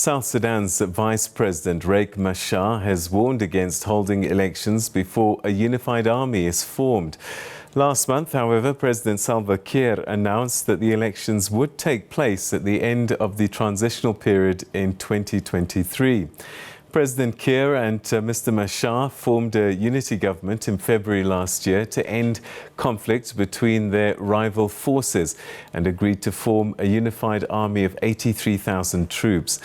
South Sudan's Vice President Riek Machar has warned against holding elections before a unified army is formed. Last month, however, President Salva Kiir announced that the elections would take place at the end of the transitional period in 2023. President Kiir and Mr. Machar formed a unity government in February last year to end conflict between their rival forces and agreed to form a unified army of 83,000 troops.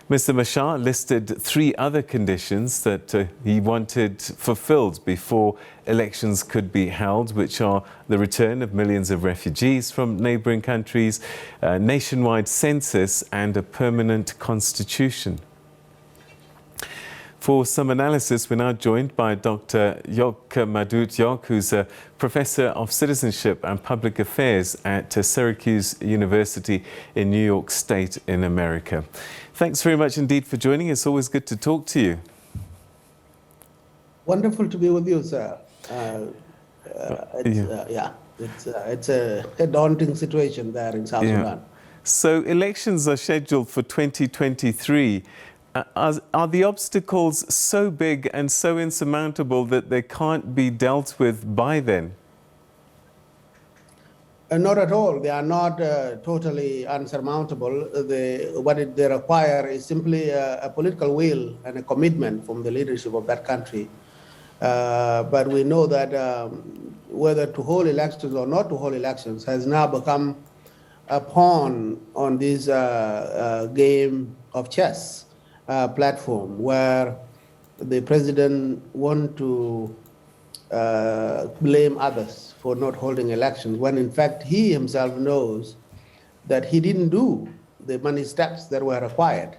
Mr. Machar listed three other conditions that he wanted fulfilled before elections could be held, which are the return of millions of refugees from neighbouring countries, a nationwide census and a permanent constitution. For some analysis, we're now joined by Dr. Jok Madut Jok, who's a Professor of Citizenship and Public Affairs at Syracuse University in New York State in America. Thanks very much indeed for joining. It's always good to talk to you. Wonderful to be with you, sir. It's a daunting situation there in South Sudan. So elections are scheduled for 2023. Are the obstacles so big and so insurmountable that they can't be dealt with by then? Not at all. They are not totally unsurmountable. What they require is simply a political will and a commitment from the leadership of that country. But we know that whether to hold elections or not to hold elections has now become a pawn on this game of chess. Platform where the president wants to blame others for not holding elections, when in fact he himself knows that he didn't do the many steps that were required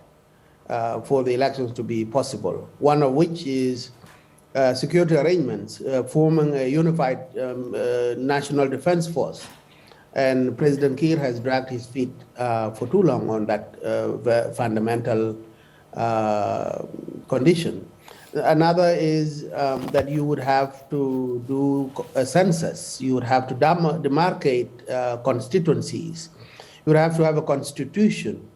for the elections to be possible, one of which is security arrangements, forming a unified national defense force. And President Kiir has dragged his feet for too long on that fundamental condition. Another is that you would have to do a census. You would have to demarcate constituencies. You would have to have a constitution.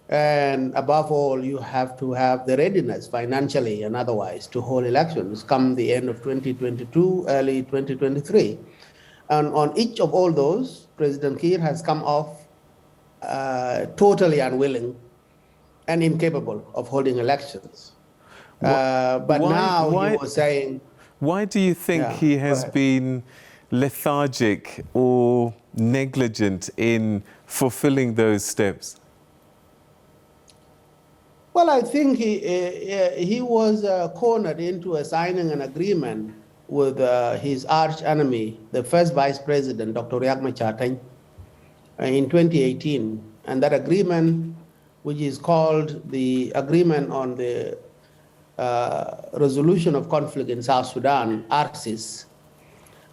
And above all, you have to have the readiness financially and otherwise to hold elections come the end of 2022, early 2023. And on each of all those, President Kiir has come off totally unwilling and incapable of holding elections. But now he was saying... Why do you think he has been lethargic or negligent in fulfilling those steps? Well, I think he was cornered into signing an agreement with his arch enemy, the first vice president, Dr. Riek Machar, in 2018. And that agreement, which is called the Agreement on the Resolution of Conflict in South Sudan, ARCIS,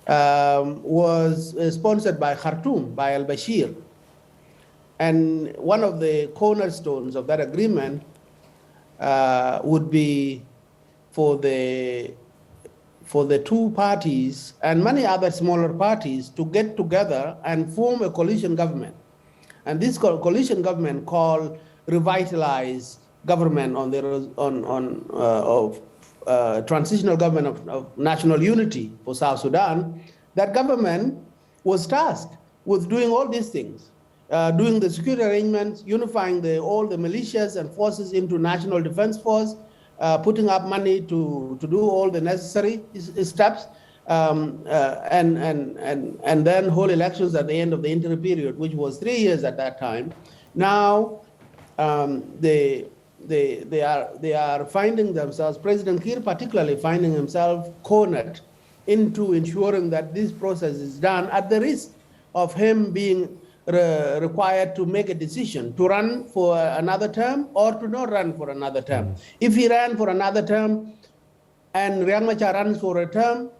was sponsored by Khartoum, by al-Bashir. And one of the cornerstones of that agreement would be for the two parties and many other smaller parties to get together and form a coalition government. And this coalition government called revitalized government transitional government of national unity for South Sudan. That government was tasked with doing all these things, doing the security arrangements, unifying all the militias and forces into national defense force, putting up money to do all the necessary steps, and then hold elections at the end of the interim period, which was 3 years at that time. Now, they are finding themselves, President Kiir particularly finding himself cornered into ensuring that this process is done at the risk of him being required to make a decision to run for another term or to not run for another term. If he ran for another term and Riek Machar runs for a term,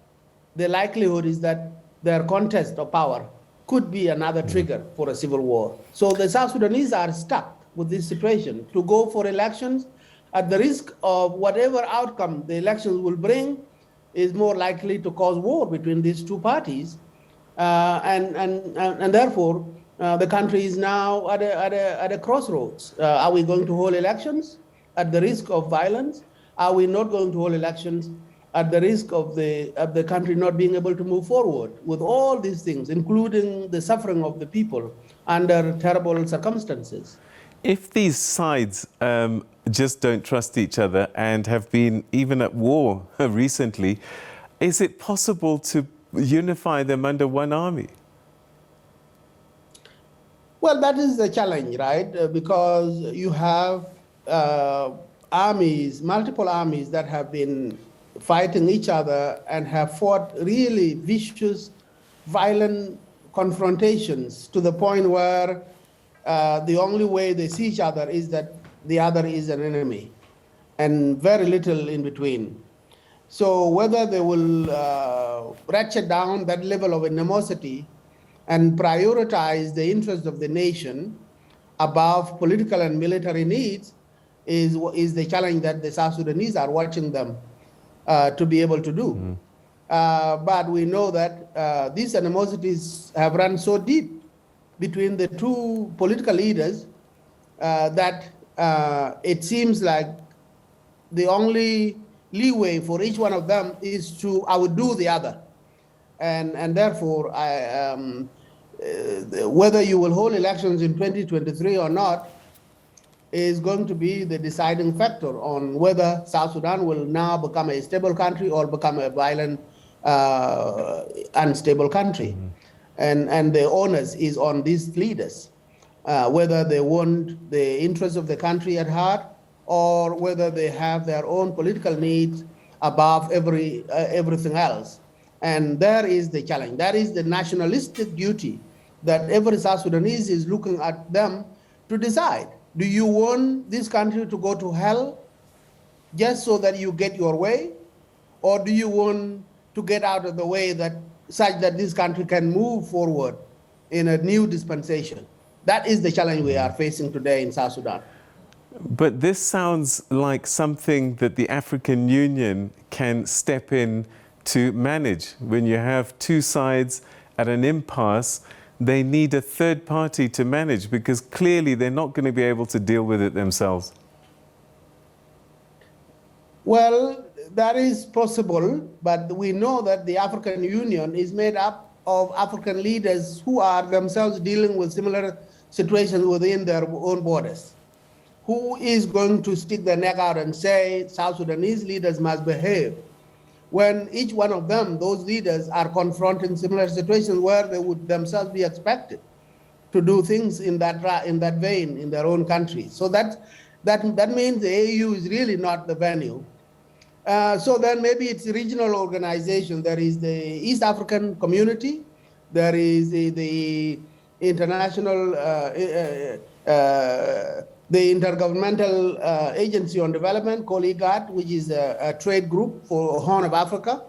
the likelihood is that their contest of power could be another trigger for a civil war. So the South Sudanese are stuck with this situation to go for elections at the risk of whatever outcome the elections will bring is more likely to cause war between these two parties. And therefore, The country is now at a crossroads. Are we going to hold elections at the risk of violence? Are we not going to hold elections at the risk of the country not being able to move forward with all these things, including the suffering of the people under terrible circumstances? If these sides just don't trust each other and have been even at war recently, is it possible to unify them under one army? Well, that is the challenge, right? Because you have armies, multiple armies that have been fighting each other and have fought really vicious, violent confrontations to the point where the only way they see each other is that the other is an enemy, and very little in between. So whether they will ratchet down that level of animosity and prioritize the interests of the nation above political and military needs is the challenge that the South Sudanese are watching them to be able to do. But we know that these animosities have run so deep between the two political leaders that it seems like the only leeway for each one of them is to outdo the other. And therefore, whether you will hold elections in 2023 or not is going to be the deciding factor on whether South Sudan will now become a stable country or become a violent, unstable country. And the onus is on these leaders, whether they want the interests of the country at heart or whether they have their own political needs above everything else. And there is the challenge. That is the nationalistic duty that every South Sudanese is looking at them to decide. Do you want this country to go to hell just so that you get your way? Or do you want to get out of the way such that this country can move forward in a new dispensation? That is the challenge we are facing today in South Sudan. But this sounds like something that the African Union can step in to manage. When you have two sides at an impasse, they need a third party to manage because clearly they're not going to be able to deal with it themselves. Well, that is possible, but we know that the African Union is made up of African leaders who are themselves dealing with similar situations within their own borders. Who is going to stick their neck out and say South Sudanese leaders must behave when each one of them, those leaders, are confronting similar situations where they would themselves be expected to do things in that vein in their own country? So that means the AU is really not the venue. So then maybe it's regional organization. There is the East African Community, there is the international, the Intergovernmental Agency on Development, called IGAD, which is a trade group for Horn of Africa,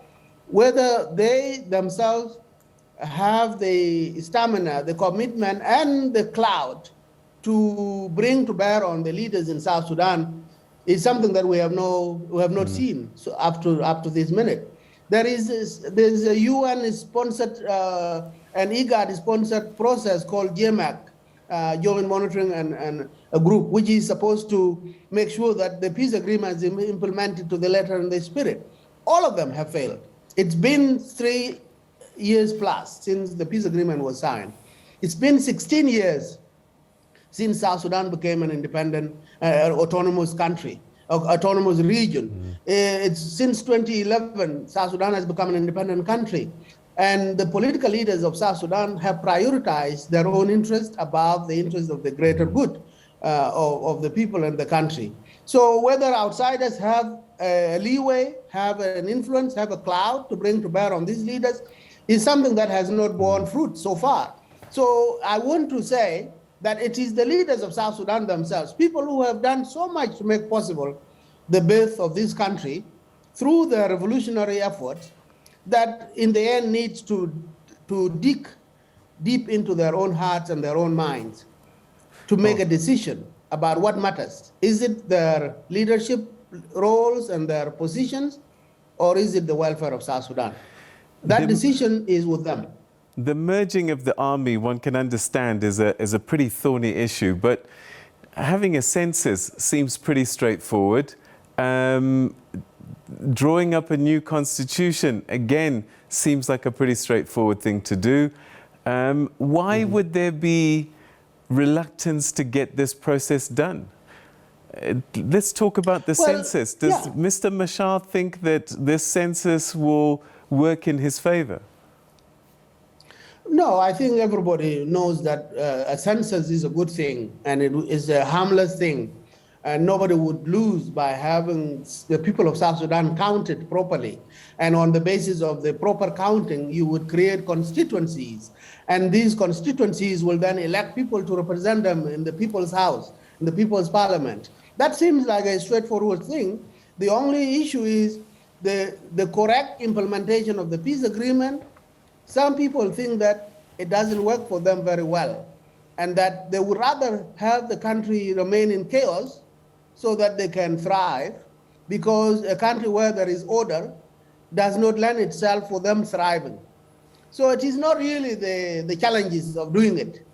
whether they themselves have the stamina, the commitment, and the clout to bring to bear on the leaders in South Sudan is something that we have not seen so up to this minute. There's a UN-sponsored and IGAD-sponsored process called JMAC, Joint Monitoring and a group, which is supposed to make sure that the peace agreement is implemented to the letter and the spirit. All of them have failed. It's been 3 years plus since the peace agreement was signed. It's been 16 years since South Sudan became an independent, autonomous country, autonomous region. It's since 2011, South Sudan has become an independent country. And the political leaders of South Sudan have prioritized their own interest above the interest of the greater good of the people and the country. So whether outsiders have a leeway, have an influence, have a clout to bring to bear on these leaders is something that has not borne fruit so far. So I want to say that it is the leaders of South Sudan themselves, people who have done so much to make possible the birth of this country through their revolutionary efforts, that in the end needs to dig deep into their own hearts and their own minds to make a decision about what matters. Is it their leadership roles and their positions, or is it the welfare of South Sudan? That decision is with them. The merging of the army, one can understand, is a pretty thorny issue, but having a census seems pretty straightforward. Drawing up a new constitution, again, seems like a pretty straightforward thing to do. Why would there be reluctance to get this process done? Let's talk about the census. Does Mr. Machar think that this census will work in his favor? No, I think everybody knows that a census is a good thing and it is a harmless thing. And nobody would lose by having the people of South Sudan counted properly. And on the basis of the proper counting, you would create constituencies. And these constituencies will then elect people to represent them in the people's house, in the people's parliament. That seems like a straightforward thing. The only issue is the correct implementation of the peace agreement. Some people think that it doesn't work for them very well, and that they would rather have the country remain in chaos so that they can thrive, because a country where there is order does not lend itself for them thriving. So it is not really the challenges of doing it.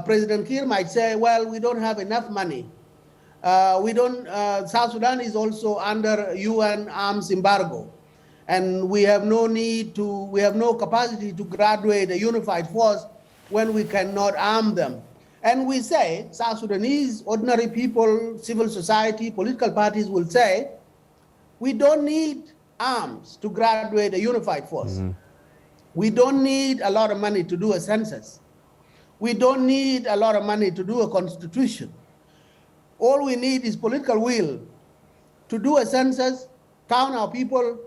President Kiir might say, well, we don't have enough money. South Sudan is also under UN arms embargo, and we have no capacity to graduate a unified force when we cannot arm them. And we say, South Sudanese, ordinary people, civil society, political parties will say, we don't need arms to graduate a unified force. We don't need a lot of money to do a census. We don't need a lot of money to do a constitution. All we need is political will to do a census, count our people,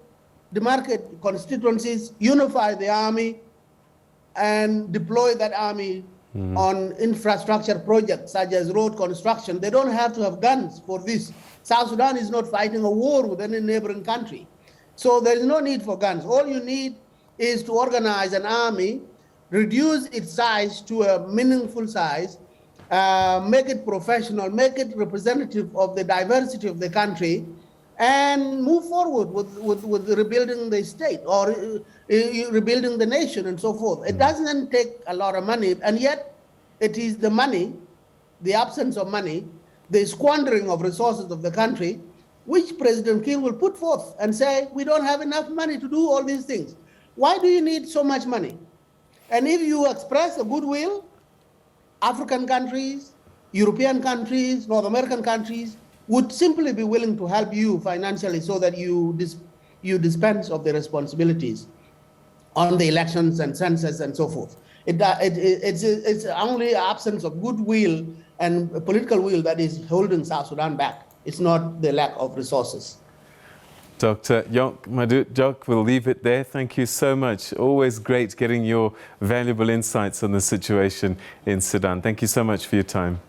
demarcate constituencies, unify the army, and deploy that army on infrastructure projects such as road construction. They don't have to have guns for this. South Sudan is not fighting a war with any neighboring country. So there is no need for guns. All you need is to organize an army, reduce its size to a meaningful size, make it professional, make it representative of the diversity of the country, and move forward with rebuilding the state or rebuilding the nation and so forth. It doesn't take a lot of money, and yet it is the money, the absence of money, the squandering of resources of the country, which President Kiir will put forth and say, we don't have enough money to do all these things. Why do you need so much money? And if you express a goodwill, African countries, European countries, North American countries would simply be willing to help you financially so that you dispense of the responsibilities on the elections and census and so forth. It's only absence of goodwill and political will that is holding South Sudan back. It's not the lack of resources. Dr. Jok Madut Jok, we'll leave it there. Thank you so much. Always great getting your valuable insights on the situation in Sudan. Thank you so much for your time.